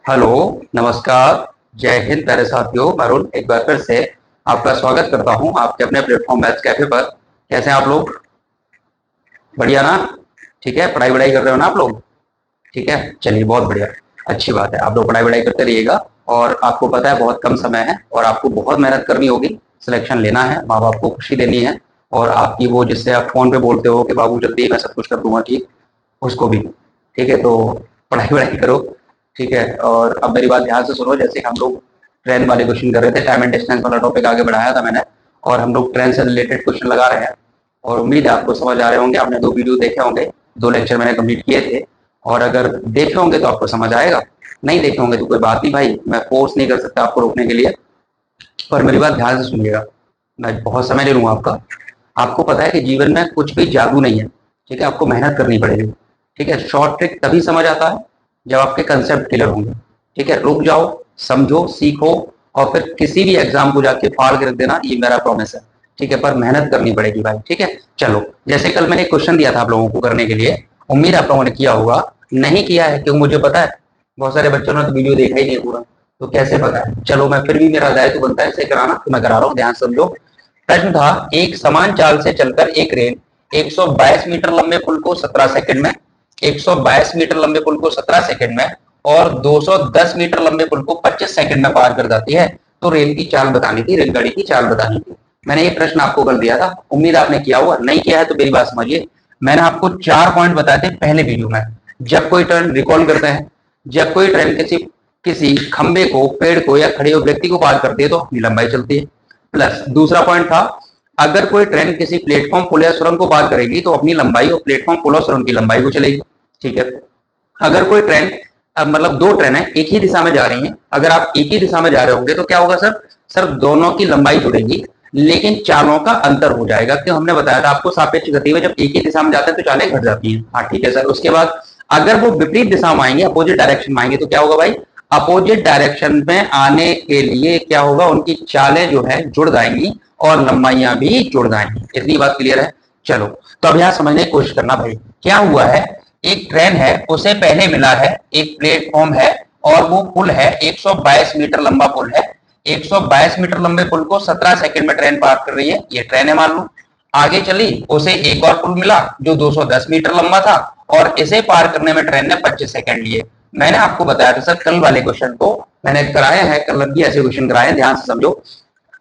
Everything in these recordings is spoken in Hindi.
हेलो, नमस्कार, जय हिंद प्यारे साथियों। वरुण एक बार फिर से आपका स्वागत करता हूं आपके अपने प्लेटफॉर्म मैथ्स कैफे पर। कैसे हैं आप लोग? बढ़िया ना? ठीक है, पढ़ाई वढ़ाई कर रहे हो ना आप लोग? ठीक है, चलिए बहुत बढ़िया, अच्छी बात है। आप लोग पढ़ाई वढ़ाई करते रहिएगा। और आपको पता है बहुत कम समय है और आपको बहुत मेहनत करनी होगी। सिलेक्शन लेना है, माँ बाप को खुशी देनी है। और आपकी वो जिससे आप फोन पे बोलते हो कि बाबू जल्दी मैं सब कुछ कर दूंगा, ठीक, उसको भी। ठीक है, तो पढ़ाई वढ़ाई करो। ठीक है, और अब मेरी बात ध्यान से सुनो। जैसे हम लोग ट्रेन वाले क्वेश्चन कर रहे थे, टाइम एंड डिस्टेंस वाला टॉपिक आगे बढ़ाया था मैंने, और हम लोग ट्रेन से रिलेटेड क्वेश्चन लगा रहे हैं। और उम्मीद है आपको समझ आ रहे होंगे। आपने 2 वीडियो देखे होंगे, 2 लेक्चर मैंने कंप्लीट किए थे। और अगर देखे होंगे तो आपको समझ आएगा, नहीं देखे होंगे तो कोई बात नहीं भाई, मैं फोर्स नहीं कर सकता आपको रोकने के लिए। पर मेरी बात ध्यान से सुनिएगा, मैं बहुत समय ले लूंगा आपका। आपको पता है कि जीवन में कुछ भी जादू नहीं है। ठीक है, आपको मेहनत करनी पड़ेगी। ठीक है, शॉर्ट ट्रिक तभी समझ आता है जब आपके कंसेप्ट क्लियर होंगे। ठीक है, रुक जाओ, समझो, सीखो, और फिर किसी भी एग्जाम को जाके फाड़ के रख देना, ये मेरा प्रॉमिस है। ठीक है, पर मेहनत करनी पड़ेगी भाई। ठीक है, चलो। जैसे कल मैंने एक क्वेश्चन दिया था आप लोगों को करने के लिए, उम्मीद आप लोगों ने किया होगा। नहीं किया है क्यों मुझे पता है, बहुत सारे बच्चों ने तो वीडियो देखा ही नहीं पूरा, तो कैसे पता है। चलो, मैं फिर भी, मेरा दायित्व बनता है इसे कराना, तो मैं करा रहा हूँ, ध्यान समझो। प्रश्न था, एक समान चाल से चलकर एक रेल 122 मीटर लंबे पुल को 17 सेकंड में, 122 मीटर लंबे पुल को 17 सेकंड में और 210 मीटर लंबे पुल को 25 सेकंड में पार कर जाती है। तो रेल की चाल बतानी थी, रेलगाड़ी की चाल बतानी थी। मैंने ये प्रश्न आपको कर दिया था, उम्मीद आपने किया होगा। नहीं किया है तो मेरी बात समझिए। मैंने आपको 4 पॉइंट बताए थे पहले वीडियो में। जब कोई ट्रेन, रिकॉल करते हैं, जब कोई ट्रेन किसी किसी खंबे को, पेड़ को या खड़े हुए व्यक्ति को पार करती है तो अपनी लंबाई चलती है। प्लस दूसरा पॉइंट था, अगर कोई ट्रेन किसी प्लेटफॉर्म, पुल या सुरंग को पार करेगी तो अपनी लंबाई और प्लेटफॉर्म, पुल और सुरंग की लंबाई को चलेगी। ठीक है, अगर कोई ट्रेन, मतलब 2 ट्रेन है एक ही दिशा में जा रही हैं, अगर आप एक ही दिशा में जा रहे होंगे तो क्या होगा सर? सर दोनों की लंबाई जुड़ेगी, लेकिन चालों का अंतर हो जाएगा। क्यों? हमने बताया था आपको, सापेक्ष गति में जब एक ही दिशा में जाते हैं तो चालें घट जाती हैं। हाँ ठीक है सर। उसके बाद अगर वो विपरीत दिशा में आएंगे, अपोजिट डायरेक्शन में आएंगे, तो क्या होगा भाई? अपोजिट डायरेक्शन में आने के लिए क्या होगा? उनकी चालें जो है जुड़ जाएंगी और लंबाइयां भी जुड़ जाएंगी। इतनी बात क्लियर है? चलो, तो अब यहां समझने की कोशिश करना भाई। क्या हुआ है, एक ट्रेन है, उसे पहले मिला है एक प्लेटफॉर्म है, और वो पुल है 122 मीटर लंबा पुल है। 122 मीटर लंबे पुल को 17 सेकंड में ट्रेन पार कर रही है, ये ट्रेन है मान लो। आगे चली, उसे एक और पुल मिला जो 210 मीटर लंबा था, और इसे पार करने में ट्रेन ने 25 सेकंड लिए। मैंने आपको बताया था सर, कल वाले क्वेश्चन को मैंने कराया है, कल भी ऐसे क्वेश्चन कराए हैं, ध्यान से समझो।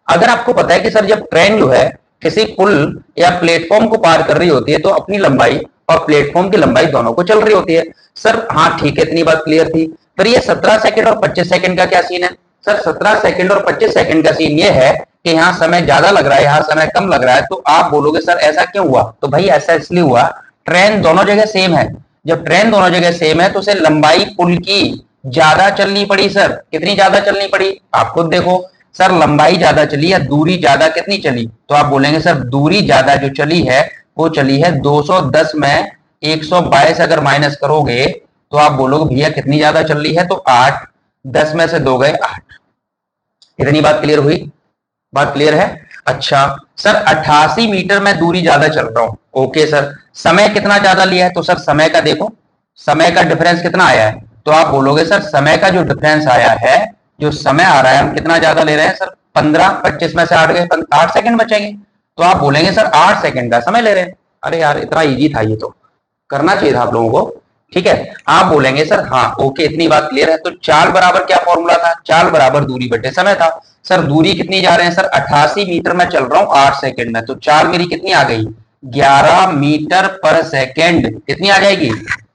अगर आपको पता है कि सर जब ट्रेन जो है किसी पुल या प्लेटफॉर्म को पार कर रही होती है तो अपनी लंबाई और प्लेटफॉर्म की लंबाई दोनों को चल रही होती है। सर हाँ ठीक है, इतनी बात क्लियर थी। पर ये 17 सेकंड और 25 सेकंड का क्या सीन है? सर 17 सेकंड और 25 सेकंड का सीन ये है कि यहाँ समय ज्यादा लग रहा है, यहाँ समय कम लग रहा है। तो आप बोलोगे सर ऐसा क्यों हुआ? तो भाई ऐसा इसलिए हुआ, ट्रेन दोनों जगह सेम है। जब ट्रेन दोनों जगह सेम है तो उसे लंबाई पुल की ज्यादा चलनी पड़ी। सर कितनी ज्यादा चलनी पड़ी? आप खुद देखो। सर लंबाई ज्यादा चली या दूरी ज्यादा कितनी चली? तो आप बोलेंगे सर दूरी ज्यादा जो चली है वो चली है 210 में 122 अगर माइनस करोगे तो आप बोलोगे भैया कितनी ज्यादा चल रही है? तो 8, 10 में से 2 गए 8। इतनी बात क्लियर हुई? बात क्लियर है? अच्छा सर 88 मीटर में दूरी ज्यादा चल रहा हूं, ओके सर। समय कितना ज्यादा लिया है? तो सर समय का देखो, समय का डिफरेंस कितना आया है? तो आप बोलोगे सर समय का जो डिफरेंस आया है, जो समय आ रहा है, हम कितना ज्यादा ले रहे हैं सर? 15, 25 में से 8 गए, 8 सेकंड बचेंगे। तो आप बोलेंगे सर 8 सेकंड का समय ले रहे हैं। अरे यार इतना इजी था, ये तो करना चाहिए था आप लोगों को। ठीक है, आप बोलेंगे सर हाँ ओके, इतनी बात क्लियर है। तो चाल बराबर क्या फॉर्मूला था? चाल बराबर दूरी बटे समय था। सर दूरी कितनी जा रहे हैं सर? 88 मीटर में चल रहा हूं 8 सेकंड में, तो चाल मेरी कितनी आ गई? 11 मीटर पर सेकंड। कितनी आ जाएगी?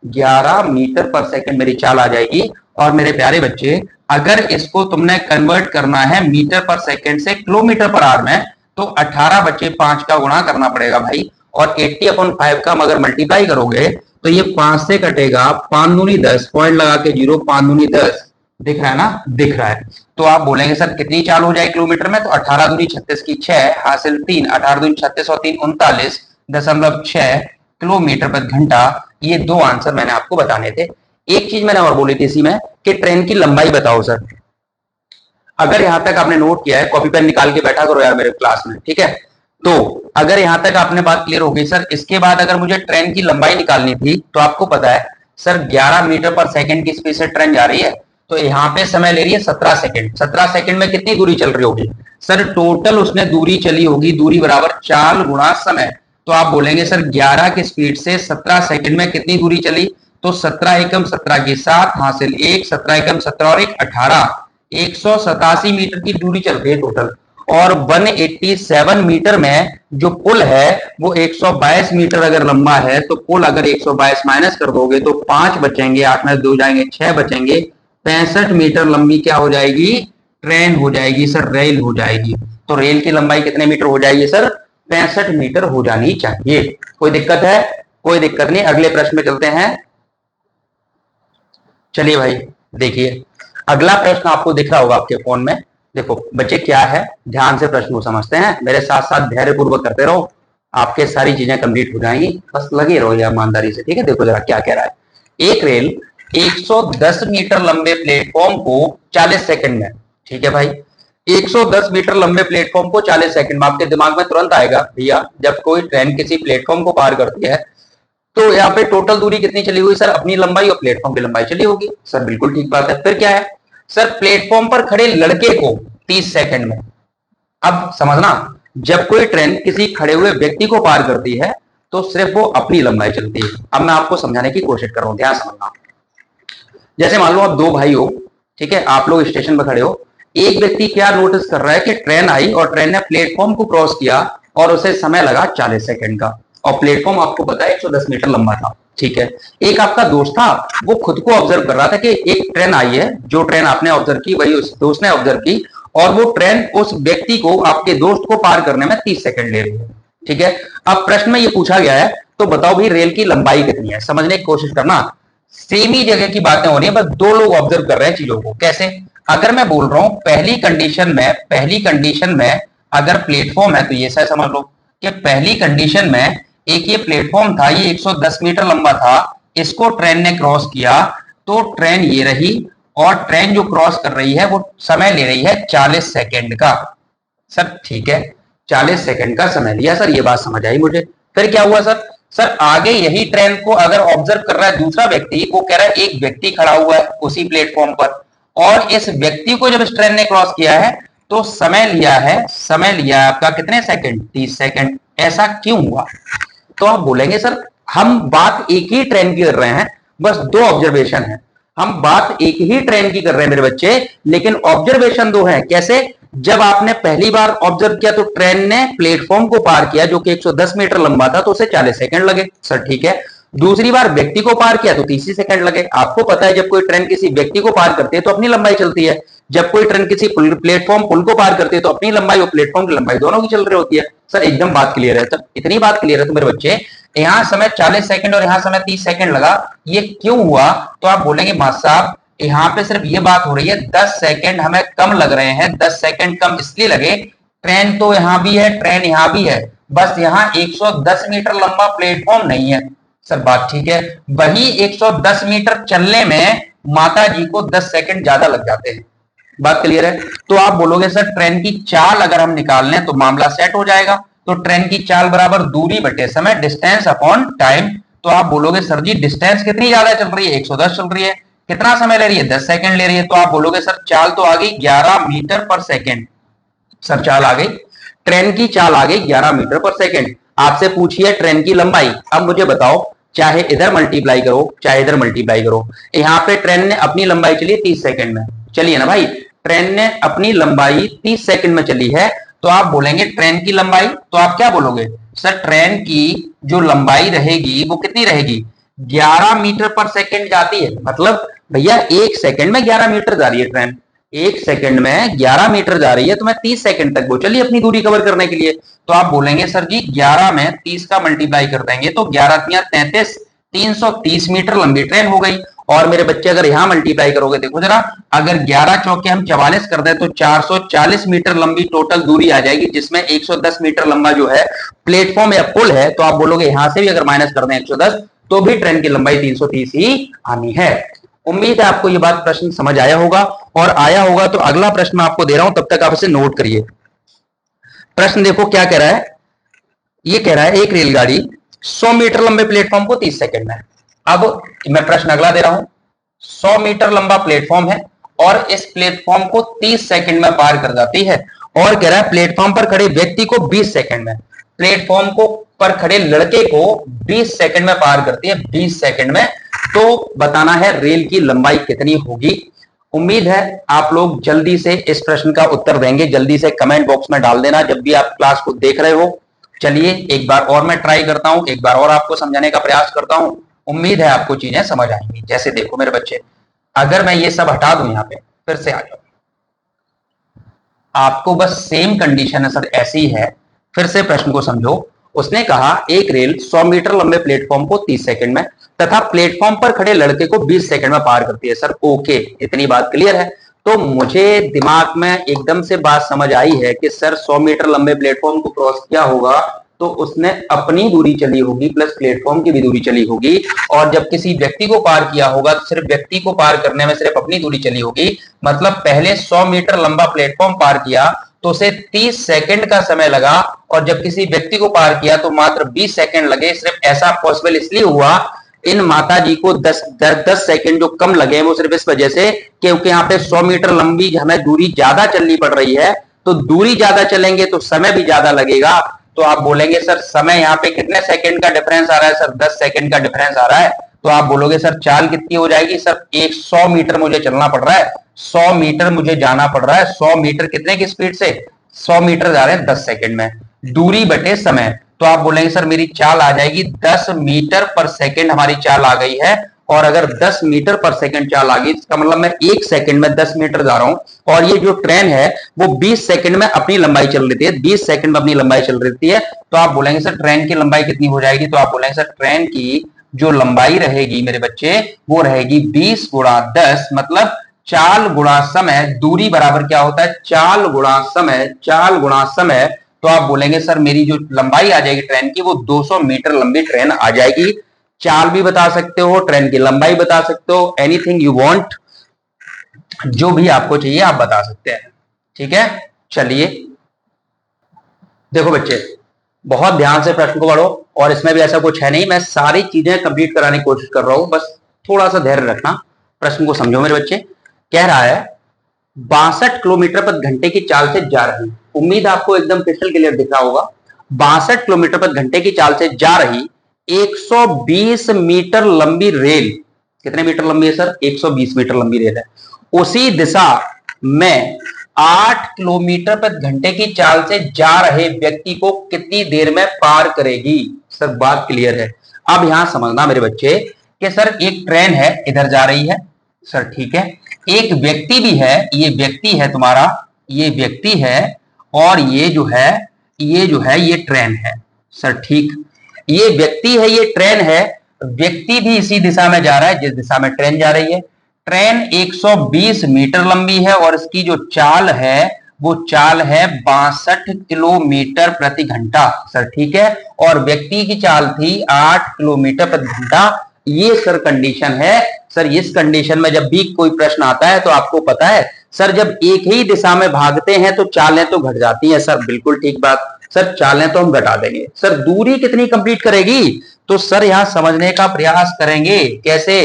11 मीटर पर सेकंड मेरी चाल आ जाएगी। और मेरे प्यारे बच्चे, अगर इसको तुमने कन्वर्ट करना है मीटर पर सेकंड से किलोमीटर पर आवर में, तो 18 बच्चे 5 का गुणा करना पड़ेगा भाई। और 80/5 का अगर मल्टीप्लाई करोगे तो ये 5 से कटेगा, 5 दूनी 10, पॉइंट लगा के 0, 5 दूनी 10, दिख रहा है ना? दिख रहा है। तो आप बोलेंगे सर कितनी चाल हो जाए किलोमीटर में? तो 18 दूनी 36 की 6 हासिल 3, 18 दूनी 36 और 3 39.6 किलोमीटर प्रति घंटा। ये 2 आंसर मैंने आपको बताने थे। एक चीज मैंने और बोली थी इसी में कि ट्रेन की लंबाई बताओ सर। अगर यहां तक आपने नोट किया है, कॉपी पेन निकाल के बैठा करो यार मेरे क्लास में, ठीक है? तो अगर यहां तक आपने बात क्लियर हो गई सर, इसके बाद अगर मुझे ट्रेन की लंबाई निकालनी थी तो आपको पता है सर 11 मीटर पर सेकंड की स्पीड से ट्रेन जा रही है, तो यहाँ पे समय ले रही है 17 सेकंड। 17 सेकंड में कितनी दूरी चल रही होगी सर? टोटल उसने दूरी चली होगी, दूरी बराबर चाल गुणा समय। तो आप बोलेंगे सर 11 की स्पीड से 17 सेकंड में कितनी दूरी चली? तो 17 एकम 17 की 7 हासिल 1, 17 एकम 17 और 1 18, 187 मीटर की दूरी चल रही है टोटल। और 187 मीटर में जो पुल है वो 122 मीटर अगर लंबा है, तो पुल अगर 122 माइनस कर दोगे तो 5 बचेंगे, 8 में 2 जाएंगे, 6 बचेंगे। 65 मीटर लंबी क्या हो जाएगी? ट्रेन हो जाएगी सर, रेल हो जाएगी। तो रेल की लंबाई कितने मीटर हो जाएगी सर? 65 मीटर हो जानी चाहिए। कोई दिक्कत है? कोई दिक्कत नहीं। अगले प्रश्न में चलते हैं। चलिए भाई देखिए, अगला प्रश्न आपको दिख रहा होगा आपके फोन में। देखो बच्चे क्या है, ध्यान से प्रश्न को समझते हैं, मेरे साथ साथ धैर्य पूर्वक करते रहो, आपके सारी चीजें कंप्लीट हो जाएंगी, बस लगे रहो ईमानदारी से, ठीक है। देखो जरा क्या कह रहा है। एक रेल 110 मीटर लंबे प्लेटफॉर्म को 40 सेकंड में, ठीक है भाई, 110 मीटर लंबे प्लेटफॉर्म को 40 सेकंड में, आपके दिमाग में तुरंत आएगा भैया जब कोई ट्रेन किसी प्लेटफॉर्म को पार करती है तो यहाँ पे टोटल दूरी कितनी चली हुई सर? अपनी लंबाई और प्लेटफॉर्म की लंबाई चली होगी। सर बिल्कुल ठीक बात है। फिर क्या है सर? प्लेटफॉर्म पर खड़े लड़के को 30 सेकंड में। अब समझना, जब कोई ट्रेन किसी खड़े हुए व्यक्ति को पार करती है तो सिर्फ वो अपनी लंबाई चलती है। अब मैं आपको समझाने की कोशिश कर रहा हूं, ध्यान समझना। जैसे मान लो आप दो भाई हो, ठीक है, आप लोग स्टेशन पर खड़े हो। एक व्यक्ति क्या नोटिस कर रहा है कि ट्रेन आई और ट्रेन ने प्लेटफॉर्म को क्रॉस किया और उसे समय लगा 40 सेकंड का, और प्लेटफॉर्म आपको पता है 110 मीटर लंबा था, ठीक है। एक आपका दोस्त था, वो खुद को ऑब्जर्व कर रहा था कि एक ट्रेन आई है, जो ट्रेन आपने ऑब्जर्व की वही उस दोस्त ने ऑब्जर्व की, और वो ट्रेन उस व्यक्ति को, आपके दोस्त को पार करने में 30 सेकंड ले रही है, ठीक है। अब प्रश्न में ये पूछा गया है, तो बताओ भाई रेल की लंबाई कितनी है? समझने की कोशिश करना, सेम ही जगह की बातें हो रही है, बस दो लोग ऑब्जर्व कर रहे हैं चीजों को। कैसे? अगर मैं बोल रहा हूं पहली कंडीशन में अगर प्लेटफॉर्म है तो ये ऐसा समझ लो कि पहली कंडीशन में एक ये प्लेटफॉर्म था, ये 110 मीटर लंबा था, इसको ट्रेन ने क्रॉस किया तो ट्रेन ये रही, और ट्रेन जो क्रॉस कर रही है वो समय ले रही है 40 सेकंड का। सर ठीक है, 40 सेकंड का समय लिया सर, ये बात समझ आई मुझे। फिर क्या हुआ सर? सर आगे यही ट्रेन को अगर ऑब्जर्व कर रहा है दूसरा व्यक्ति, वो कह रहा है एक व्यक्ति खड़ा हुआ है उसी प्लेटफॉर्म पर, और इस व्यक्ति को जब इस ट्रेन ने क्रॉस किया है तो समय लिया है आपका कितने सेकंड? 30 सेकंड। ऐसा क्यों हुआ? तो आप बोलेंगे सर हम बात एक ही ट्रेन की कर रहे हैं, बस दो ऑब्जर्वेशन है, हम बात एक ही ट्रेन की कर रहे हैं मेरे बच्चे, लेकिन ऑब्जर्वेशन दो है। कैसे? जब आपने पहली बार ऑब्जर्व किया तो ट्रेन ने प्लेटफॉर्म को पार किया जो कि 110 मीटर लंबा था, तो उसे 40 सेकंड लगे, सर ठीक है। दूसरी बार व्यक्ति को पार किया तो 30 सेकंड लगे। आपको पता है जब कोई ट्रेन किसी व्यक्ति को पार करती है तो अपनी लंबाई चलती है, जब कोई ट्रेन किसी प्लेटफॉर्म पुल को पार करती है तो अपनी लंबाई और प्लेटफॉर्म की लंबाई दोनों की चल रही होती है। सर एकदम बात क्लियर है, सर इतनी बात क्लियर है तो मेरे बच्चे, यहाँ समय 40 सेकंड और यहाँ समय 30 सेकंड लगा, ये क्यों हुआ? तो आप बोलेंगे मास्टर साहब यहाँ पे सिर्फ ये बात हो रही है 10 सेकंड हमें कम लग रहे हैं। 10 सेकंड कम इसलिए लगे, ट्रेन तो यहाँ भी है, ट्रेन यहाँ भी है, बस यहाँ 110 मीटर लंबा प्लेटफॉर्म नहीं है। सर बात ठीक है, वही 110 मीटर चलने में माता जी को 10 सेकंड ज्यादा लग जाते हैं। बात क्लियर है? तो आप बोलोगे सर ट्रेन की चाल अगर हम निकाल लें तो मामला सेट हो जाएगा। तो ट्रेन की चाल बराबर दूरी बटे समय, डिस्टेंस अपॉन टाइम। तो आप बोलोगे सर जी डिस्टेंस कितनी ज्यादा चल रही है? 110 चल रही है, कितना समय ले रही है? 10 सेकंड ले रही है। तो आप बोलोगे सर चाल तो आ गई 11 मीटर पर सेकंड। सर चाल आ गई, ट्रेन की चाल आ गई 11 मीटर पर सेकंड। आपसे पूछिए ट्रेन की लंबाई। अब मुझे बताओ, चाहे इधर मल्टीप्लाई करो चाहे इधर मल्टीप्लाई करो, यहाँ पे ट्रेन ने अपनी लंबाई चली 30 सेकंड में, चलिए ना भाई, ट्रेन ने अपनी लंबाई 30 सेकंड में चली है, तो आप बोलेंगे ट्रेन की लंबाई, तो आप क्या बोलोगे? सर ट्रेन की जो लंबाई रहेगी वो कितनी रहेगी? 11 मीटर पर सेकंड जाती है, मतलब भैया एक सेकंड में 11 मीटर जा रही है ट्रेन, एक सेकंड में 11 मीटर जा रही है, तो मैं 30 सेकंड तक वो चलिए अपनी दूरी कवर करने के लिए। तो आप बोलेंगे सर जी 11 में 30 का मल्टीप्लाई कर देंगे तो 11 33, 330 मीटर लंबी ट्रेन हो गई। और मेरे बच्चे अगर यहां मल्टीप्लाई करोगे, देखो जरा, अगर 11 चौके हम 44 कर दें तो 440 मीटर लंबी टोटल दूरी आ जाएगी, जिसमें 110 मीटर लंबा जो है प्लेटफॉर्म या पुल है। तो आप बोलोगे यहां से भी अगर माइनस कर दें 110 तो भी ट्रेन की लंबाई 330 ही आनी है। उम्मीद है आपको ये बात प्रश्न समझ आया होगा, और आया होगा तो अगला प्रश्न मैं आपको दे रहा हूं, तब तक आप इसे नोट करिए। प्रश्न देखो क्या कह रहा है, ये कह रहा है एक रेलगाड़ी 100 मीटर लंबे प्लेटफॉर्म को 30 सेकंड में। अब मैं प्रश्न अगला दे रहा हूं, 100 मीटर लंबा प्लेटफॉर्म है और इस प्लेटफॉर्म को 30 सेकंड में पार कर जाती है। और कह रहा है प्लेटफॉर्म पर खड़े व्यक्ति को 20 सेकंड में, प्लेटफॉर्म को पर खड़े लड़के को 20 सेकंड में पार करती है, 20 सेकंड में। तो बताना है रेल की लंबाई कितनी होगी। उम्मीद है आप लोग जल्दी से इस प्रश्न का उत्तर देंगे। जल्दी से कमेंट बॉक्स में डाल देना जब भी आप क्लास को देख रहे हो। चलिए एक बार और मैं ट्राई करता हूं, एक बार और आपको समझाने का प्रयास करता हूं। उम्मीद है आपको चीजें समझ आएंगी। जैसे देखो मेरे बच्चे, अगर मैं ये सब हटा दूं, यहां पे फिर से आ जाओ, आपको बस सेम कंडीशन है सर ऐसी है। फिर से प्रश्न को समझो। उसने कहा एक रेल 100 मीटर लंबे प्लेटफॉर्म को 30 सेकंड में तथा प्लेटफॉर्म पर खड़े लड़के को 20 सेकंड में पार करती है। सर ओके, इतनी बात क्लियर है। तो मुझे दिमाग में एकदम से बात समझ आई है कि सर 100 मीटर लंबे प्लेटफॉर्म को क्रॉस किया होगा तो उसने अपनी दूरी चली होगी प्लस प्लेटफॉर्म की भी दूरी चली होगी, और जब किसी व्यक्ति को पार किया होगा तो सिर्फ व्यक्ति को पार करने में सिर्फ अपनी दूरी चली होगी। मतलब पहले 100 मीटर लंबा प्लेटफॉर्म पार किया तो उसे 30 सेकंड का समय लगा, और जब किसी व्यक्ति को पार किया तो मात्र 20 सेकंड लगे। सिर्फ ऐसा पॉसिबल इसलिए हुआ, इन माता जी को 10 सेकंड जो कम लगे वो सिर्फ इस वजह से क्योंकि यहाँ पे 100 मीटर लंबी हमें दूरी ज्यादा चलनी पड़ रही है। तो दूरी ज्यादा चलेंगे तो समय भी ज्यादा लगेगा। तो आप बोलेंगे सर समय यहाँ पे कितने सेकंड का डिफरेंस आ रहा है? सर 10 सेकंड का डिफरेंस आ रहा है। तो आप बोलोगे सर चाल कितनी हो जाएगी? सर 100 मीटर मुझे चलना पड़ रहा है, 100 मीटर मुझे जाना पड़ रहा है। 100 मीटर कितने की स्पीड से? 100 मीटर जा रहे हैं 10 सेकंड में। दूरी बटे समय, तो आप बोलेंगे सर मेरी चाल आ जाएगी 10 मीटर पर सेकंड हमारी चाल आ गई है। और अगर 10 मीटर पर सेकंड चाल आ गई इसका मतलब मैं 1 सेकंड में 10 मीटर जा रहा हूं। और ये जो ट्रेन है वो 20 सेकंड में अपनी लंबाई चल रही है, 20 सेकंड में अपनी लंबाई चल रही है। तो आप बोलेंगे सर ट्रेन की लंबाई कितनी हो जाएगी? तो आप बोलेंगे सर ट्रेन की जो लंबाई रहेगी मेरे बच्चे वो रहेगी 20 गुणा 10, मतलब चाल गुणा समय। दूरी बराबर क्या होता है? चाल गुणा समय, चाल गुणा समय। तो आप बोलेंगे सर मेरी जो लंबाई आ जाएगी ट्रेन की वो 200 मीटर लंबी ट्रेन आ जाएगी। चाल भी बता सकते हो, ट्रेन की लंबाई बता सकते हो, एनीथिंग यू वांट, जो भी आपको चाहिए आप बता सकते हैं। ठीक है, चलिए देखो बच्चे बहुत ध्यान से प्रश्न को पढ़ो, और इसमें भी ऐसा कुछ है नहीं, मैं सारी चीजें कंप्लीट कराने की कोशिश कर रहा हूं, बस थोड़ा सा धैर्य रखना। प्रश्न को समझो मेरे बच्चे। कह रहा है 62 किलोमीटर प्रति घंटे की चाल से जा रही, उम्मीद आपको एकदम क्रिस्टल क्लियर दिख रहा होगा। 62 किलोमीटर प्रति घंटे की चाल से जा रही 120 मीटर लंबी रेल, कितने मीटर लंबी है सर? 120 मीटर लंबी रेल है, उसी दिशा में 8 किलोमीटर प्रति घंटे की चाल से जा रहे व्यक्ति को कितनी देर में पार करेगी? सर बात क्लियर है। अब यहां समझना मेरे बच्चे कि सर एक ट्रेन है इधर जा रही है, सर ठीक है, एक व्यक्ति भी है, ये व्यक्ति है तुम्हारा, ये व्यक्ति है, और ये जो है ये ट्रेन है। सर ठीक, ये व्यक्ति है, ये ट्रेन है, व्यक्ति भी इसी दिशा में जा रहा है जिस दिशा में ट्रेन जा रही है। ट्रेन 120 मीटर लंबी है और इसकी जो चाल है वो चाल है 62 किलोमीटर प्रति घंटा। सर ठीक है, और व्यक्ति की चाल थी 8 किलोमीटर प्रति घंटा। ये सर कंडीशन है। सर इस कंडीशन में जब भी कोई प्रश्न आता है तो आपको पता है सर जब एक ही दिशा में भागते हैं तो चालें तो घट जाती हैं। सर बिल्कुल ठीक बात, सर चालें तो हम घटा देंगे। सर दूरी कितनी कंप्लीट करेगी? तो सर यहां समझने का प्रयास करेंगे कैसे।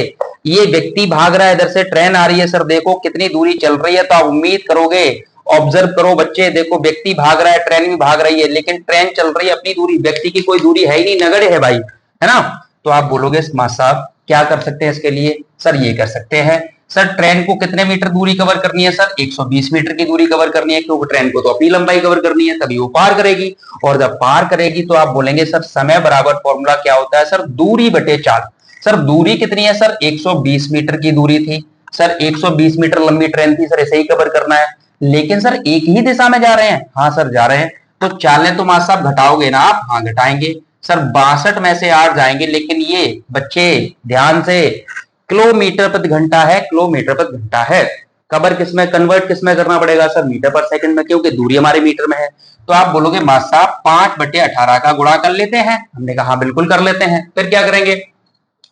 ये व्यक्ति भाग रहा है, इधर से ट्रेन आ रही है, सर देखो कितनी दूरी चल रही है, तो आप उम्मीद करोगे, ऑब्जर्व करो बच्चे, देखो व्यक्ति भाग रहा है, ट्रेन भी भाग रही है, लेकिन ट्रेन चल रही है अपनी दूरी, व्यक्ति की कोई दूरी है ही नहीं, नगण्य है भाई, है ना। तो आप बोलोगे मास्टर साहब क्या कर सकते हैं इसके लिए? सर ये कर सकते हैं, सर ट्रेन को कितने मीटर दूरी कवर करनी है? सर 120 मीटर की दूरी कवर करनी है, क्योंकि ट्रेन को तो अपनी लंबाई कवर करनी है, तभी वो पार करेगी। और जब पार करेगी तो आप बोलेंगे सर समय बराबर फॉर्मूला क्या होता है? सर दूरी बटे चाल। सर दूरी कितनी है? सर 120 मीटर की दूरी थी, सर 120 मीटर लंबी ट्रेन थी, सर ऐसे ही कवर करना है, लेकिन सर एक ही दिशा में जा रहे हैं। हाँ सर जा रहे हैं, तो चालें तो मास्टर साहब घटाओगे ना आप? हाँ घटाएंगे। सर 62 में से 8 जाएंगे, लेकिन ये बच्चे ध्यान से किलोमीटर प्रति घंटा है, किलोमीटर प्रति घंटा है, कवर किसमें कन्वर्ट किसमें करना पड़ेगा? सर मीटर पर सेकंड में, क्योंकि दूरी हमारे मीटर में है। तो आप बोलोगे मास्टर साहब 5/18 का गुणा कर लेते हैं। हमने कहा हाँ बिल्कुल कर लेते हैं। फिर क्या करेंगे?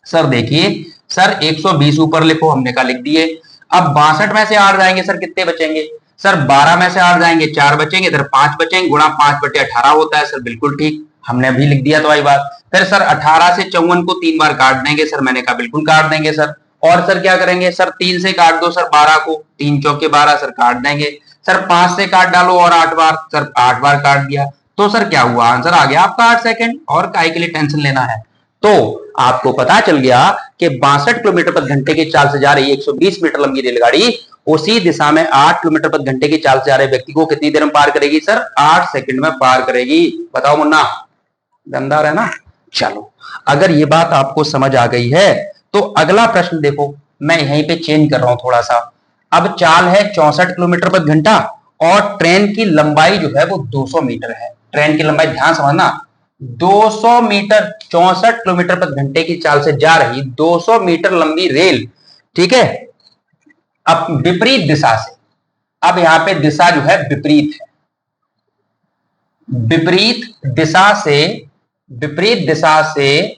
सर देखिए, सर 120 ऊपर लिखो, हमने कहा लिख दिए। अब 62 में से 8 जाएंगे, सर कितने बचेंगे? सर 12 में से 8 जाएंगे, 4 बचेंगे, इधर 5 बचेंगे, गुणा 5/18 होता है। सर बिल्कुल ठीक, हमने अभी लिख दिया तो आई बात। फिर सर 18 से 54 को 3 बार काट देंगे, सर मैंने कहा बिल्कुल काट देंगे सर। और सर क्या करेंगे सर, 3 से काट दो सर 12 को, 3 चौके 12 सर काट देंगे। सर 5 से काट डालो और 8 बार, सर 8 बार काट दिया, तो सर क्या हुआ, आंसर आ गया आपका 8 सेकंड। और काहे के लिए टेंशन लेना है। तो आपको पता चल गया कि 62 किलोमीटर प्रति घंटे की चाल से जा रही 120 मीटर लंबी रेलगाड़ी उसी दिशा में 8 किलोमीटर प्रति घंटे की चाल से जा रहे व्यक्ति को कितनी देर में पार करेगी सर, 8 सेकंड में पार करेगी। बताओ मुन्ना, दमदार है ना। चलो, अगर ये बात आपको समझ आ गई है तो अगला प्रश्न देखो, मैं यहीं पे चेंज कर रहा हूं थोड़ा सा। अब चाल है 64 किलोमीटर प्रति घंटा और ट्रेन की लंबाई जो है वो 200 मीटर है। ट्रेन की लंबाई ध्यान समझना, 200 मीटर, 64 किलोमीटर प्रति घंटे की चाल से जा रही 200 मीटर लंबी रेल, ठीक है, अब विपरीत दिशा से, अब यहां पे दिशा जो है विपरीत है, विपरीत दिशा से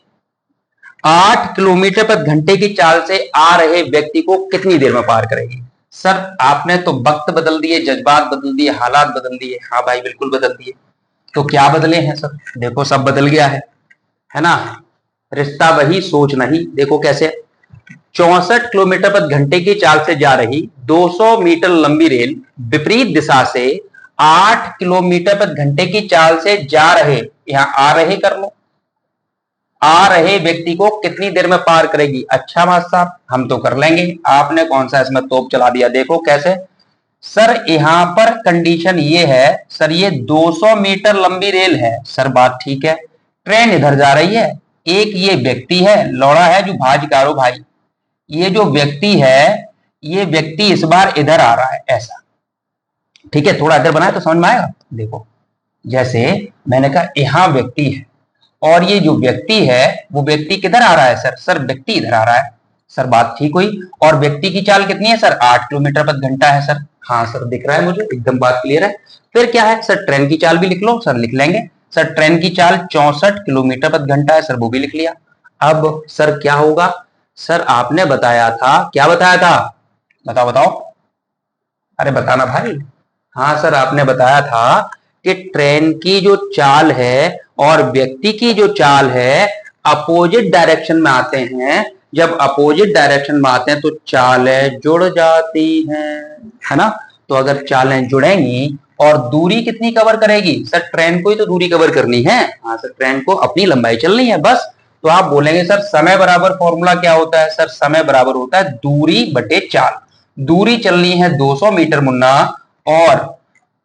8 किलोमीटर प्रति घंटे की चाल से आ रहे व्यक्ति को कितनी देर में पार करेगी। सर आपने तो वक्त बदल दिए, जज्बात बदल दिए, हालात बदल दिए। हाँ भाई बिल्कुल बदल दिए। तो क्या बदले हैं सर, देखो सब बदल गया है ना। रिश्ता वही सोच नहीं, देखो कैसे, 64 किलोमीटर प्रति घंटे की चाल से जा रही 200 मीटर लंबी रेल विपरीत दिशा से 8 किलोमीटर प्रति घंटे की चाल से जा रहे, यहां आ रहे कर लो, आ रहे व्यक्ति को कितनी देर में पार करेगी। अच्छा मास्टर साहब हम तो कर लेंगे, आपने कौन सा इसमें तोप चला दिया। देखो कैसे सर, यहां पर कंडीशन ये है सर, ये 200 मीटर लंबी रेल है सर, बात ठीक है, ट्रेन इधर जा रही है, एक ये व्यक्ति है, लौड़ा है जो भाजकारो भाई, ये जो व्यक्ति है, ये व्यक्ति इस बार इधर आ रहा है ऐसा, ठीक है, थोड़ा इधर बनाए तो समझ में आएगा। देखो जैसे मैंने कहा यहां व्यक्ति है और ये जो व्यक्ति है वो व्यक्ति किधर आ रहा है सर, सर व्यक्ति इधर आ रहा है सर, बात ठीक हुई। और व्यक्ति की चाल कितनी है सर, 8 किलोमीटर प्रति घंटा है सर। हाँ सर दिख रहा है मुझे, एकदम बात क्लियर है। फिर क्या है सर, ट्रेन की चाल भी लिख लो सर, लिख लेंगे सर, ट्रेन की चाल 64 किलोमीटर प्रति घंटा है सर, वो भी लिख लिया। अब सर क्या होगा सर, आपने बताया था, क्या बताया था, बताओ बताओ, अरे बताना भाई। हाँ सर आपने बताया था कि ट्रेन की जो चाल है और व्यक्ति की जो चाल है अपोजिट डायरेक्शन में आते हैं, जब अपोजिट डायरेक्शन में आते हैं तो चालें जुड़ जाती हैं, है ना। तो अगर चालें जुड़ेंगी और दूरी कितनी कवर करेगी सर, ट्रेन को ही तो दूरी कवर करनी है। हाँ सर, ट्रेन को अपनी लंबाई चलनी है बस। तो आप बोलेंगे सर समय बराबर फॉर्मूला क्या होता है सर, समय बराबर होता है दूरी बटे चाल। दूरी चलनी है 200 मीटर मुन्ना, और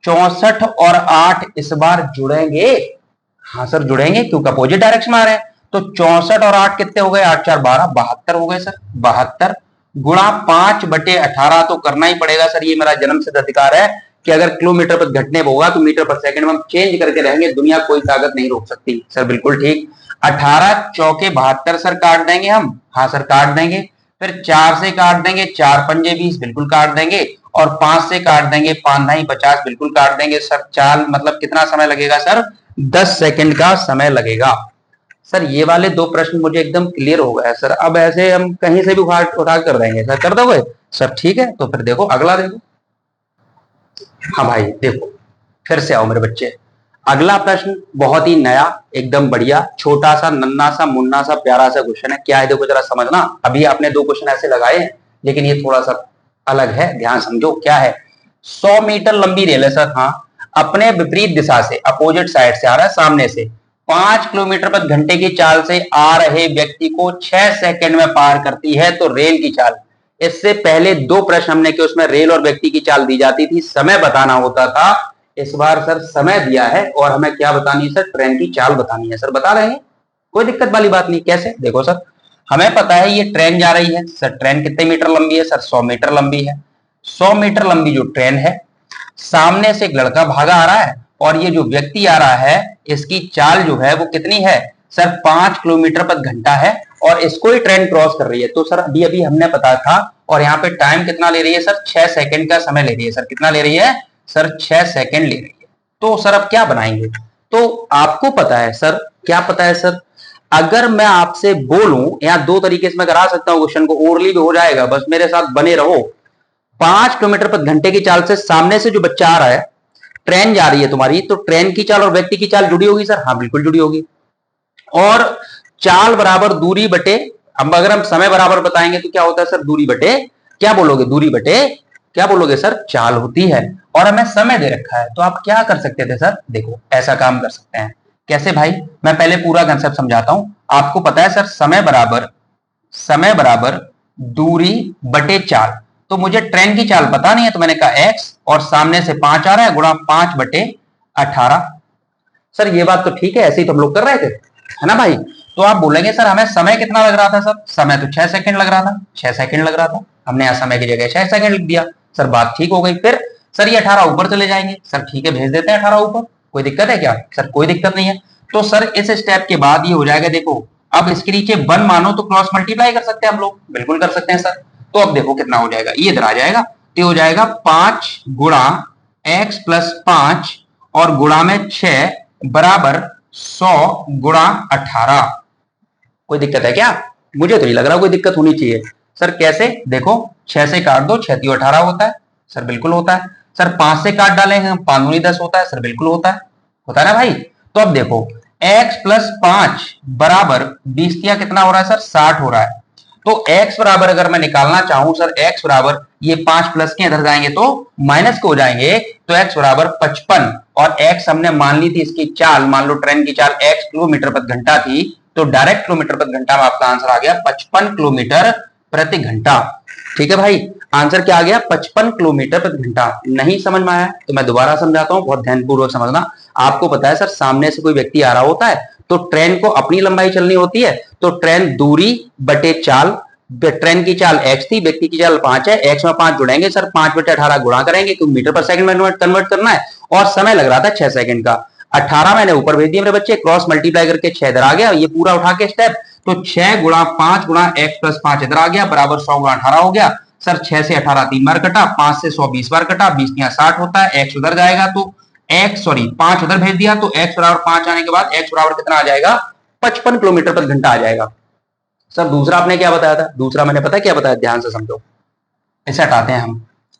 64 और 8 इस बार जुड़ेंगे। हाँ सर जुड़ेंगे क्योंकि अपोजिट डायरेक्शन में आ रहे हैं। तो 64 और 8 कितने हो गए, 8 4 12, 72 हो गए सर। 72 गुणा 5/18 तो करना ही पड़ेगा सर, ये मेरा जन्म सिद्ध अधिकार है कि अगर किलोमीटर पर घटने होगा तो मीटर पर सेकंड में हम चेंज करके रहेंगे, दुनिया कोई ताकत नहीं रोक सकती सर, बिल्कुल ठीक। 18 चौके 72 सर काट देंगे हम, हाँ सर काट देंगे। फिर 4 से काट देंगे, 4 पंजे 20 बिल्कुल काट देंगे, और 5 से काट देंगे, 5 नहीं 50 बिल्कुल काट देंगे सर। चाल मतलब कितना समय लगेगा सर, 10 सेकंड का समय लगेगा सर। ये वाले दो प्रश्न मुझे एकदम क्लियर हो गया सर। अब ऐसे हम कहीं से भी उठा कर देंगे सर, कर दोगे सर, ठीक है। तो फिर देखो अगला, देखो हाँ भाई देखो, फिर से आओ मेरे बच्चे। अगला प्रश्न बहुत ही नया, एकदम बढ़िया, छोटा सा नन्ना सा मुन्ना सा प्यारा सा क्वेश्चन है। क्या है देखो जरा समझना। अभी आपने 2 क्वेश्चन ऐसे लगाए हैं लेकिन ये थोड़ा सा अलग है, ध्यान समझो। क्या है, 100 मीटर लंबी रेल है सर, हाँ, अपने विपरीत दिशा से, अपोजिट साइड से आ रहा है, सामने से 5 किलोमीटर प्रति घंटे की चाल से आ रहे व्यक्ति को 6 सेकंड में पार करती है। तो रेल की चाल, इससे पहले 2 प्रश्न हमने किए उसमें रेल और व्यक्ति की चाल दी जाती थी, समय बताना होता था। इस बार सर समय दिया है और हमें क्या बतानी है सर, ट्रेन की चाल बतानी है सर, बता रहे हैं, कोई दिक्कत वाली बात नहीं। कैसे, देखो सर, हमें पता है ये ट्रेन जा रही है सर, ट्रेन कितने मीटर लंबी है सर, 100 मीटर लंबी है। 100 मीटर लंबी जो ट्रेन है, सामने से एक लड़का भागा आ रहा है और ये जो व्यक्ति आ रहा है इसकी चाल जो है वो कितनी है सर, 5 किलोमीटर प्रति घंटा है, और इसको ही ट्रेन क्रॉस कर रही है। तो सर अभी अभी हमने पता था, और यहाँ पे टाइम कितना ले रही है सर, 6 सेकंड का समय ले रही है सर। कितना ले रही है सर, 6 सेकंड ले रही है। तो सर अब क्या बनाएंगे, तो आपको पता है सर, क्या पता है सर, अगर मैं आपसे बोलूं, यहां 2 तरीके से मैं करा सकता हूं क्वेश्चन को, ओरली भी हो जाएगा, बस मेरे साथ बने रहो। 5 किलोमीटर प्रति घंटे की चाल से सामने से जो बच्चा आ रहा है, ट्रेन जा रही है तुम्हारी, तो ट्रेन की चाल और व्यक्ति की चाल जुड़ी होगी सर, हाँ बिल्कुल जुड़ी होगी। और चाल बराबर दूरी बटे अब अगर हम समय बराबर बताएंगे तो क्या होता है सर, दूरी बटे, क्या बोलोगे, दूरी बटे क्या बोलोगे सर, चाल होती है। और हमें समय दे रखा है, तो आप क्या कर सकते थे सर, देखो ऐसा काम कर सकते हैं। कैसे भाई, मैं पहले पूरा कंसेप्ट समझाता हूं। आपको पता है सर, समय बराबर दूरी बटे चाल। तो मुझे ट्रेन की चाल पता नहीं है, तो मैंने कहा x, और सामने से 5 आ रहा है, गुणा 5 बटे 18। सर ये बात तो ठीक है, ऐसे ही तो हम लोग कर रहे थे, है ना भाई। तो आप बोलेंगे सर हमें समय कितना लग रहा था सर, समय तो 6 सेकंड लग रहा था, 6 सेकंड लग रहा था, हमने यहां समय की जगह 6 सेकंड लिख दिया। सर बात ठीक हो गई। फिर सर ये 18 ऊपर चले जाएंगे, सर ठीक है भेज देते हैं 18 ऊपर, कोई दिक्कत है क्या, सर कोई दिक्कत नहीं है। तो सर इस स्टेप के बाद ये हो जाएगा, देखो अब इसके नीचे 1 मानो तो क्रॉस मल्टीप्लाई कर सकते हैं हम लोग, बिल्कुल कर सकते हैं सर। तो अब देखो कितना हो जाएगा, ये इधर आ जाएगा, तो हो जाएगा 5 गुणा x प्लस 5 और गुणा में 6 बराबर 100 गुणा 18। कोई दिक्कत है क्या, मुझे तो नहीं लग रहा कोई दिक्कत होनी चाहिए। सर कैसे, देखो 6 से काट दो, 6 3 18 होता है, सर बिल्कुल होता है। सर 5 से काट डालेंगे हम, 5 दूनी 10 होता है, सर बिल्कुल होता है ना भाई। तो अब देखो x प्लस 5 बराबर 20 कितना हो रहा है सर, 60 हो रहा है। तो x बराबर अगर मैं निकालना चाहूं सर, x बराबर ये 5 प्लस के इधर जाएंगे तो माइनस के हो जाएंगे, तो x बराबर 55, और x हमने मान ली थी इसकी चाल, मान लो ट्रेन की चाल x किलोमीटर प्रति घंटा थी, तो डायरेक्ट किलोमीटर प्रति घंटा में आपका आंसर आ गया 55 किलोमीटर प्रति घंटा। ठीक है भाई, आंसर क्या आ गया, 55 किलोमीटर प्रति घंटा। नहीं समझ में आया तो मैं दोबारा समझाता हूं, बहुत ध्यानपूर्वक समझना। आपको पता है सर, सामने से कोई व्यक्ति आ रहा होता है, तो ट्रेन को अपनी लंबाई चलनी होती है, तो ट्रेन दूरी बटे चाल, ट्रेन की चाल x थी, व्यक्ति की चाल 5 है, x में 5 जुड़ेंगे सर, 5 बटे 18 गुणा करेंगे क्योंकि मीटर पर सेकंड में कन्वर्ट करना है, और समय लग रहा था 6 सेकंड का। 18 मैंने ऊपर भेज दिया मेरे बच्चे, क्रॉस मल्टीप्लाई करके 6 इधर आ गया, ये पूरा उठा के स्टेप, तो 6 गुणा 5 गुणा x प्लस 5 इधर आ गया, बराबर 100 गुणा 18 हो गया। सर 6 से 18 3 बार कटा, 5 से 100 20 बार कटा, 20 यहाँ 60 होता है, x उधर जाएगा तो x, सॉरी 5 उधर भेज दिया, तो x बराबर 5 आने के बाद x बराबर कितना आ जाएगा, 55 किलोमीटर प्रति घंटा आ जाएगा। सर दूसरा आपने क्या बताया था, दूसरा मैंने पता क्या बताया, ध्यान से समझो। इसे हटाते हैं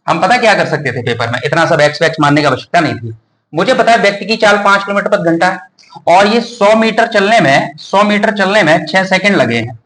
हम पता क्या कर सकते थे पेपर में, इतना सब एक्स वैक्स मानने की आवश्यकता नहीं थी। मुझे पता है व्यक्ति की चाल 5 किलोमीटर प्रति घंटा है, और ये 100 मीटर चलने में 6 सेकंड लगे हैं।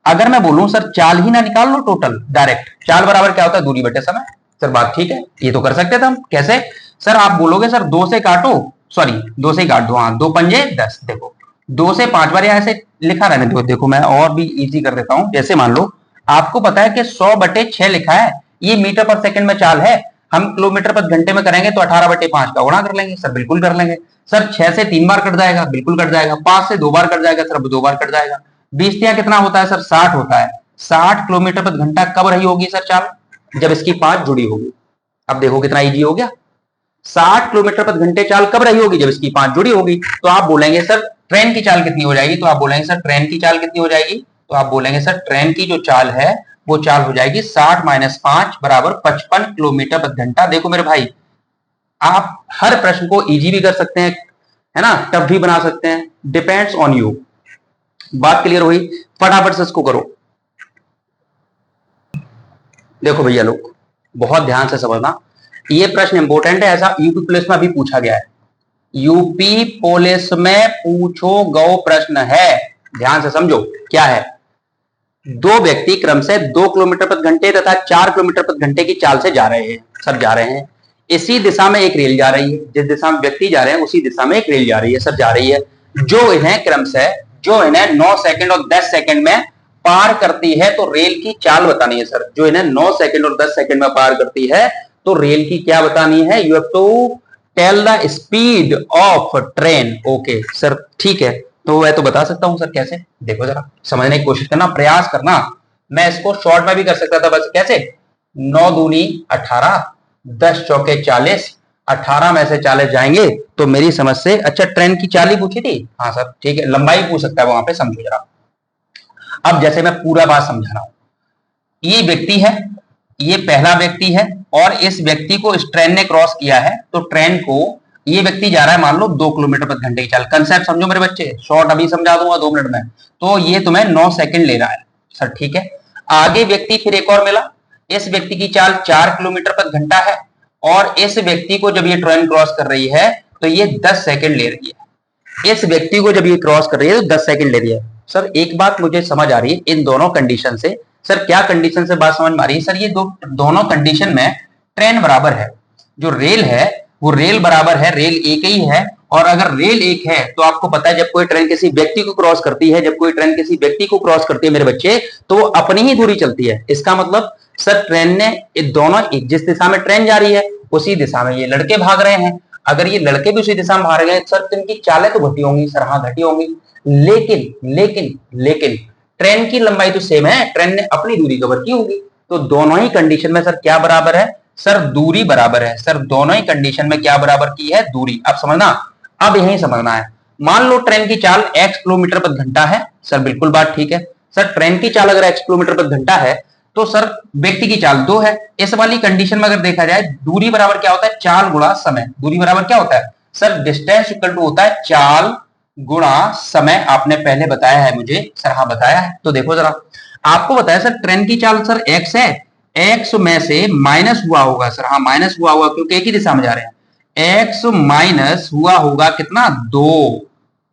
अगर मैं बोलूं सर चाल ही ना निकाल लो टोटल, डायरेक्ट चाल बराबर क्या होता है, दूरी बटे समय। सर बात ठीक है, ये तो कर सकते थे हम। कैसे सर, आप बोलोगे सर 2 से काटो, सॉरी 2 से ही काट दो, हाँ 2 पंजे 10, देखो 2 से 5 बार ऐसे लिखा रहने दो, देखो मैं और भी इजी कर देता हूं। जैसे मान लो आपको पता है कि 100 बटे 6 लिखा है, ये मीटर पर सेकंड में चाल है, हम किलोमीटर पर घंटे में करेंगे तो 18 बटे 5 का गुणा कर लेंगे, सर बिल्कुल कर लेंगे। सर 6 से 3 बार कट जाएगा, बिल्कुल कट जाएगा। 5 से 2 बार कट जाएगा, सर 2 बार कट जाएगा। 20 कितना होता है सर, 60 होता है। 60 किलोमीटर प्रति घंटा कब रही होगी सर चाल, जब इसकी 5 जुड़ी होगी। अब देखो कितना इजी हो गया, 60 किलोमीटर प्रति घंटे चाल कब रही होगी, जब इसकी 5 जुड़ी होगी। तो आप बोलेंगे सर ट्रेन की चाल कितनी हो जाएगी, तो आप बोलेंगे सर ट्रेन की चाल कितनी हो जाएगी, तो आप बोलेंगे सर ट्रेन की जो चाल है वो चाल हो जाएगी 60 माइनस 5 बराबर 55 किलोमीटर प्रति घंटा। देखो मेरे भाई, आप हर प्रश्न को इजी भी कर सकते हैं, है ना, टफ भी बना सकते हैं, डिपेंड्स ऑन यू। बात क्लियर हुई, फटाफट से इसको करो। देखो भैया लोग बहुत ध्यान से समझना, ये प्रश्न इंपोर्टेंट है, ऐसा यूपी पुलिस में भी पूछा गया है, यूपी पुलिस में पूछो गौ प्रश्न है। ध्यान से समझो क्या है, दो व्यक्ति क्रम से 2 किलोमीटर प्रति घंटे तथा 4 किलोमीटर प्रति घंटे की चाल से जा रहे हैं, सर जा रहे हैं। इसी दिशा में एक रेल जा रही है, जिस दिशा में व्यक्ति जा रहे हैं उसी दिशा में एक रेल जा रही है, सर जा रही है, जो इन्हें क्रम से 9 सेकंड और 10 सेकंड में पार करती है। तो रेल की चाल बतानी है सर, जो इन्हें 9 सेकंड और 10 सेकंड में पार करती है, तो रेल की क्या बतानी है, you have to tell the speed of train. Okay sir ठीक है, तो मैं तो बता सकता हूं सर, कैसे देखो जरा समझने की कोशिश करना, प्रयास करना। मैं इसको शॉर्ट में भी कर सकता था, बस कैसे, 9 दूनी 18, 10 चौके 40, 18 में से 40 जाएंगे तो मेरी समझ से, अच्छा ट्रेन की चाल ही पूछी थी, हाँ सर ठीक है, लंबाई पूछ सकता है वहां पे, समझो जरा। अब जैसे मैं पूरा बात समझा रहा हूं, ये व्यक्ति है, ये पहला व्यक्ति है, और इस व्यक्ति को इस ट्रेन ने क्रॉस किया है, तो ट्रेन को ये व्यक्ति जा रहा है मान लो 2 किलोमीटर प्रति घंटे की चाल। कंसेप्ट समझो मेरे बच्चे, शॉर्ट अभी समझा दूंगा 2 मिनट में। तो ये तुम्हें 9 सेकंड ले रहा है सर, ठीक है। आगे व्यक्ति फिर एक और मिला, इस व्यक्ति की चाल 4 किलोमीटर प्रति घंटा है, और इस व्यक्ति को जब ये ट्रेन क्रॉस कर रही है तो ये 10 सेकंड ले रही है। इस व्यक्ति को जब ये क्रॉस कर रही है तो 10 सेकंड ले रही है। सर एक बात मुझे समझ आ रही है इन दोनों कंडीशन से। सर क्या कंडीशन से बात समझ में आ रही है? सर ये दोनों कंडीशन में ट्रेन बराबर है, जो रेल है वो रेल बराबर है, रेल एक ही है। और अगर रेल एक है तो आपको पता है जब कोई ट्रेन किसी व्यक्ति को क्रॉस करती है, जब कोई ट्रेन किसी व्यक्ति को क्रॉस करती है मेरे बच्चे, तो वो अपनी ही दूरी चलती है। इसका मतलब सर ट्रेन ने दोनों जिस दिशा में ट्रेन जा रही है उसी दिशा में ये लड़के भाग रहे हैं। अगर ये लड़के भी उसी दिशा में भाग रहे हैं सर तो इनकी चालें तो घटी होंगी सर, हाँ घटी होंगी। लेकिन लेकिन लेकिन ट्रेन की लंबाई तो सेम है, ट्रेन ने अपनी दूरी कवर की होगी। तो दोनों ही कंडीशन में सर क्या बराबर है? सर दूरी बराबर है। सर दोनों ही कंडीशन में क्या बराबर की है? दूरी। अब समझना, अब यही समझना है। मान लो ट्रेन की चाल x किलोमीटर प्रति घंटा है। सर बिल्कुल बात ठीक है। सर ट्रेन की चाल अगर x किलोमीटर प्रति घंटा है तो सर व्यक्ति की चाल 2 है। इस वाली कंडीशन में अगर देखा जाए दूरी बराबर क्या होता है? चाल गुणा समय। दूरी बराबर क्या होता है? सर डिस्टेंस इक्वल टू होता है चाल गुणा समय। आपने पहले बताया है मुझे सर, हाँ बताया है। तो देखो जरा, आपको बताया सर ट्रेन की चाल सर x है, x में से माइनस हुआ होगा सर, हाँ माइनस हुआ होगा क्योंकि एक ही दिशा में जा रहे हैं। x माइनस हुआ होगा कितना? 2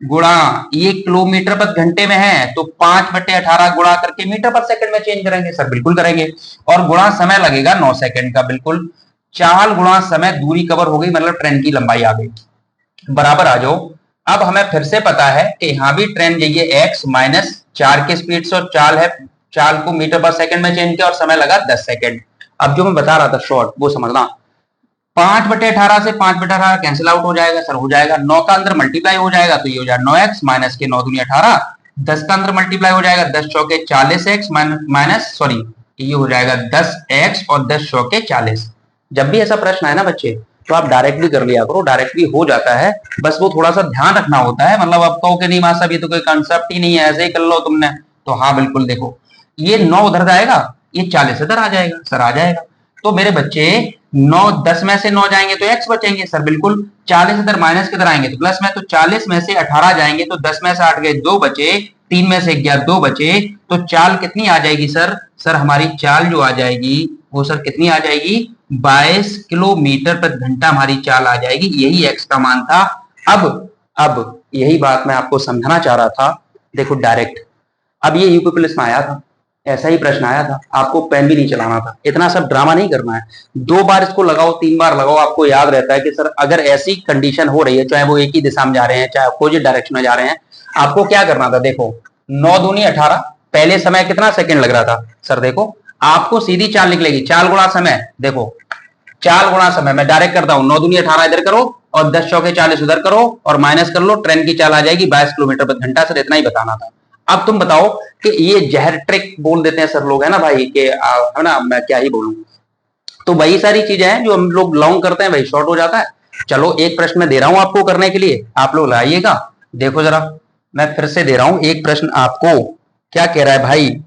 गुणा, ये किलोमीटर प्रति घंटे में है तो 5/18 गुणा करके मीटर पर सेकंड में चेंज करेंगे। सर बिल्कुल करेंगे। और गुणा समय लगेगा 9 सेकंड का। बिल्कुल, चाल गुणा समय, दूरी कवर हो गई, मतलब ट्रेन की लंबाई आ गई। बराबर आ जाओ। अब हमें फिर से पता है कि यहां भी ट्रेन जाइए x माइनस 4 के स्पीड से, और चाल है, चाल को मीटर पर सेकंड में चेंज किया और समय लगा 10 सेकंड। अब जो मैं बता रहा था शॉर्ट वो समझना, 5/18 से 5/18 कैंसिल आउट हो जाएगा सर, हो जाएगा। 9 का अंदर मल्टीप्लाई हो जाएगा तो ये हो जाएगा 9x माइनस के 9 दूनी 18। 10 का अंदर मल्टीप्लाई हो जाएगा, 10 चौके 40x माइनस सॉरी ये हो जाएगा 10x और 10 चौके 40। जब भी ऐसा प्रश्न है ना बच्चे तो आप डायरेक्टली कर लिया करो, डायरेक्टली हो जाता है। बस वो थोड़ा सा ध्यान रखना होता है। मतलब आप कहो कि नहीं मां साहब ये तो कोई कंसेप्ट ही नहीं है, ऐसे ही कर लो तुमने, तो हाँ बिल्कुल देखो, ये 9 उधर जाएगा, ये 40 इधर आ जाएगा सर, आ जाएगा। तो मेरे बच्चे 9 10 में से 9 जाएंगे तो x बचेंगे सर, बिल्कुल। 40 इधर माइनस किधर आएंगे तो प्लस में, तो 40 में से 18 जाएंगे तो 10 में से 8 गए 2 बचे, 3 में से 11 2 बचे, तो चाल कितनी आ जाएगी सर? सर हमारी चाल जो आ जाएगी वो सर कितनी आ जाएगी? 22 किलोमीटर प्रति घंटा हमारी चाल आ जाएगी। यही x का मान था। अब यही बात मैं आपको समझाना चाह रहा था। देखो डायरेक्ट, अब ये यूपी पुलिस में आया था, ऐसा ही प्रश्न आया था, आपको पेन भी नहीं चलाना था, इतना सब ड्रामा नहीं करना है। 2 बार इसको लगाओ, 3 बार लगाओ, आपको याद रहता है कि सर अगर ऐसी कंडीशन हो रही है, चाहे वो एक ही दिशा में जा रहे हैं चाहे अपोजिट डायरेक्शन में जा रहे हैं, आपको क्या करना था? देखो 9 दूनी 18, पहले समय कितना सेकंड लग रहा था सर? देखो आपको सीधी चाल निकलेगी, चाल गुणा समय। देखो चाल गुणा समय मैं डायरेक्ट करता हूं, 9 दूनी 18 इधर करो और 10 चौके 40 उधर करो और माइनस कर लो, ट्रेन की चाल आ जाएगी 22 किलोमीटर प्रति घंटा। सर इतना ही बताना था। अब तुम बताओ कि ये जहर ट्रिक बोल देते हैं सर लोग, है ना भाई, कि है ना, मैं क्या ही बोलूं। तो वही सारी चीजें हैं जो हम लोग लॉन्ग करते हैं, वही शॉर्ट हो जाता है। चलो एक प्रश्न मैं दे रहा हूं आपको करने के लिए, आप लोग लाइएगा। देखो जरा, मैं फिर से दे रहा हूं एक प्रश्न आपको। क्या कह रहा है भाई?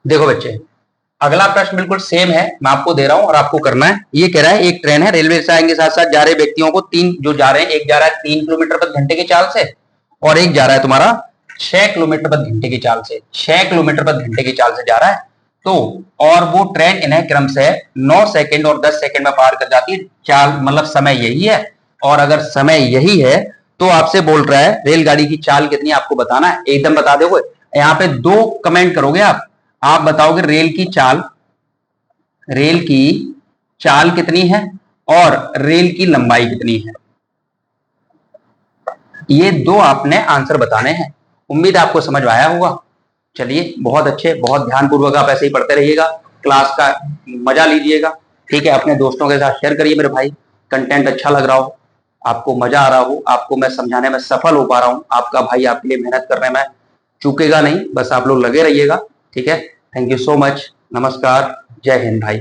देखो बच्चे, अगला प्रश्न बिल्कुल सेम है, मैं आपको दे रहा हूं और आपको करना है। ये कह रहा है एक ट्रेन है, रेलवे लाइन के साथ साथ जा रहे व्यक्तियों को तीन जो जा रहे हैं, एक जा रहा है 3 किलोमीटर प्रति घंटे की चाल से और एक जा रहा है तुम्हारा 6 किलोमीटर प्रति घंटे की चाल से, 6 किलोमीटर प्रति घंटे की चाल से जा रहा है। तो और वो ट्रेन इन्हें क्रम से 9 सेकंड और 10 सेकंड में पार कर जाती है। चाल मतलब समय यही है, और अगर समय यही है तो आपसे बोल रहा है रेलगाड़ी की चाल कितनी आपको बताना है। एकदम बता दोगे, यहाँ पे 2 कमेंट करोगे आप बताओगे रेल की चाल कितनी है और रेल की लंबाई कितनी है। ये 2 आपने आंसर बताने हैं। उम्मीद आपको समझ में आया होगा। चलिए बहुत अच्छे, बहुत ध्यानपूर्वक आप ऐसे ही पढ़ते रहिएगा, क्लास का मजा लीजिएगा, ठीक है। अपने दोस्तों के साथ शेयर करिए मेरे भाई। कंटेंट अच्छा लग रहा हो, आपको मजा आ रहा हो, आपको मैं समझाने में सफल हो पा रहा हूं, आपका भाई आपके लिए मेहनत करने में चूकेगा नहीं, बस आप लोग लगे रहिएगा, ठीक है। थैंक यू सो मच, नमस्कार, जय हिंद भाई।